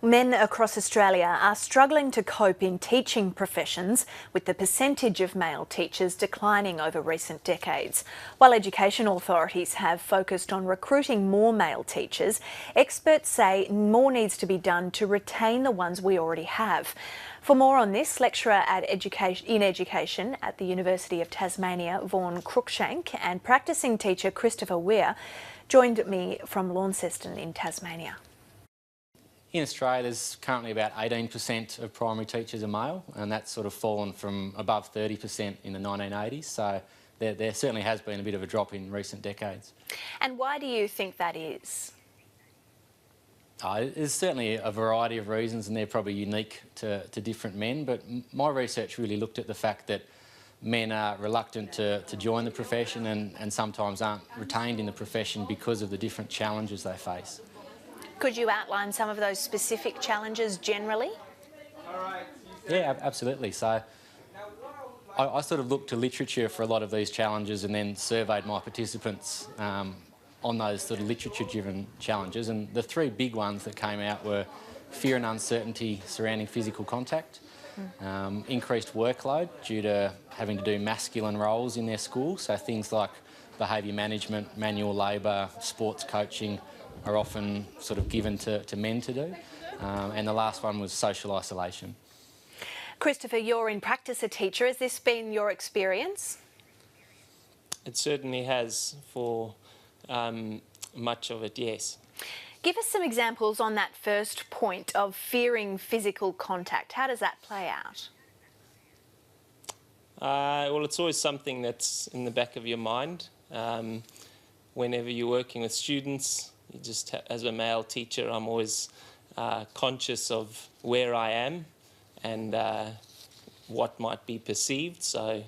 Men across Australia are struggling to cope in teaching professions, with the percentage of male teachers declining over recent decades. While education authorities have focused on recruiting more male teachers, experts say more needs to be done to retain the ones we already have. For more on this, lecturer in education at the University of Tasmania, Vaughan, and practising teacher Christopher Weir joined me from Launceston in Tasmania. In Australia, there's currently about 18% of primary teachers are male, and that's sort of fallen from above 30% in the 1980s. So there certainly has been a bit of a drop in recent decades. And why do you think that is? There's certainly a variety of reasons, and they're probably unique to different men, but my research really looked at the fact that men are reluctant to join the profession and sometimes aren't retained in the profession because of the different challenges they face. Could you outline some of those specific challenges generally? Yeah, absolutely. So I sort of looked to literature for a lot of these challenges and then surveyed my participants on those sort of literature-driven challenges, and the three big ones that came out were fear and uncertainty surrounding physical contact, increased workload due to having to do masculine roles in their school, so things like behaviour management, manual labour, sports coaching are often sort of given to men to do, and the last one was social isolation. Christopher, you're in practice a teacher. Has this been your experience? It certainly has for much of it, yes. Give us some examples on that first point of fearing physical contact. How does that play out? Well, it's always something that's in the back of your mind. Whenever you're working with students, you just as a male teacher, I'm always conscious of where I am and what might be perceived. So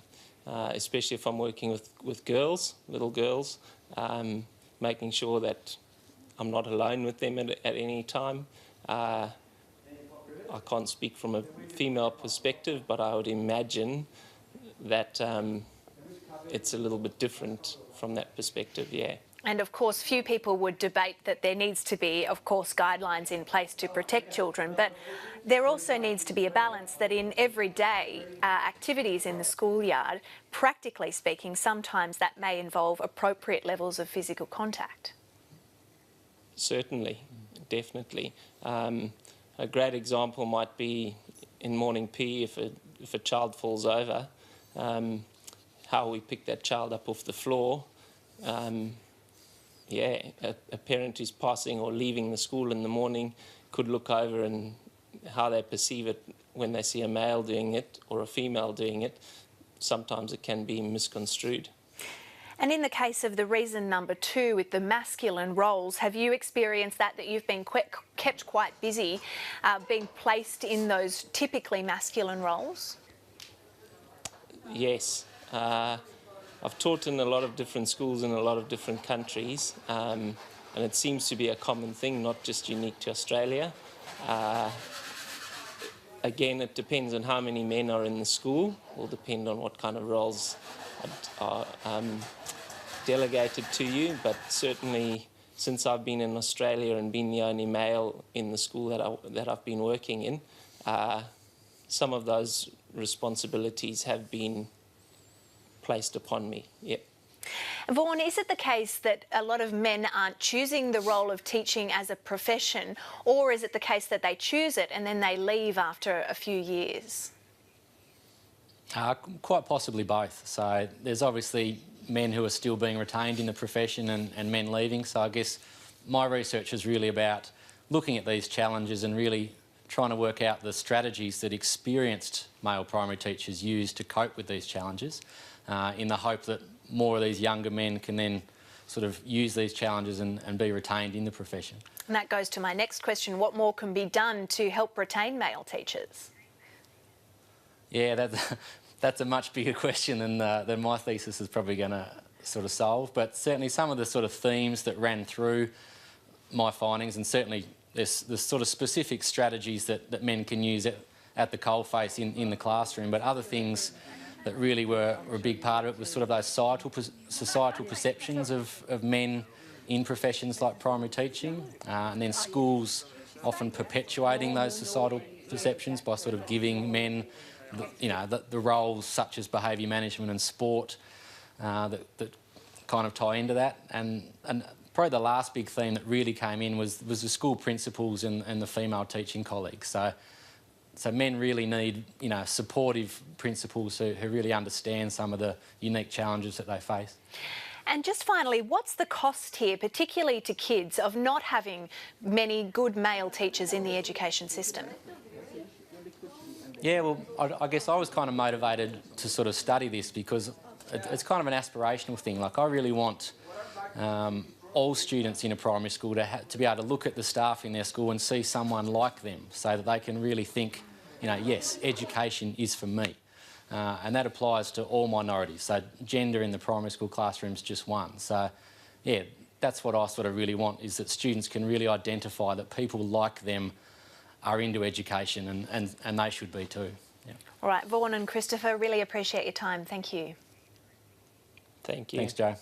especially if I'm working with girls, little girls, making sure that I'm not alone with them at any time. I can't speak from a female perspective, but I would imagine that it's a little bit different from that perspective, yeah. And of course, few people would debate that there needs to be, of course, guidelines in place to protect children, but there also needs to be a balance that in everyday activities in the schoolyard, practically speaking, sometimes that may involve appropriate levels of physical contact. Certainly, definitely. A great example might be in morning PE if a child falls over, how we pick that child up off the floor. Yeah, a parent who's passing or leaving the school in the morning could look over and how they perceive it when they see a male doing it or a female doing it. Sometimes it can be misconstrued. And in the case of the reason number 2 with the masculine roles, have you experienced that you've been kept quite busy being placed in those typically masculine roles? Yes. I've taught in a lot of different schools in a lot of different countries, and it seems to be a common thing, not just unique to Australia. Again, it depends on how many men are in the school. It will depend on what kind of roles are delegated to you, but certainly since I've been in Australia and been the only male in the school that I've been working in, some of those responsibilities have been placed upon me, yep. Vaughan, is it the case that a lot of men aren't choosing the role of teaching as a profession, or is it the case that they choose it and then they leave after a few years? Quite possibly both. So there's obviously men who are still being retained in the profession and men leaving. So I guess my research is really about looking at these challenges and really trying to work out the strategies that experienced male primary teachers use to cope with these challenges, in the hope that more of these younger men can then sort of use these challenges and be retained in the profession. And that goes to my next question. What more can be done to help retain male teachers? Yeah, that's a much bigger question than my thesis is probably going to sort of solve. But certainly some of the sort of themes that ran through my findings, and certainly there's sort of specific strategies that men can use at the coalface in the classroom, but other things that really were a big part of it was sort of those societal perceptions of men in professions like primary teaching, and then schools often perpetuating those societal perceptions by sort of giving men, the roles such as behaviour management and sport that kind of tie into that. And probably the last big theme that really came in was the school principals and the female teaching colleagues. So men really need, supportive principals who really understand some of the unique challenges that they face. And just finally, what's the cost here, particularly to kids, of not having many good male teachers in the education system? Yeah, well, I guess I was kind of motivated to sort of study this because it's kind of an aspirational thing. Like, I really want all students in a primary school to be able to look at the staff in their school and see someone like them, so that they can really think, yes, education is for me. And that applies to all minorities. So gender in the primary school classroom is just one. So, yeah, that's what I sort of really want, is that students can really identify that people like them are into education, and they should be too. Yeah. All right, Vaughan and Christopher, really appreciate your time. Thank you. Thank you. Thanks, Joe.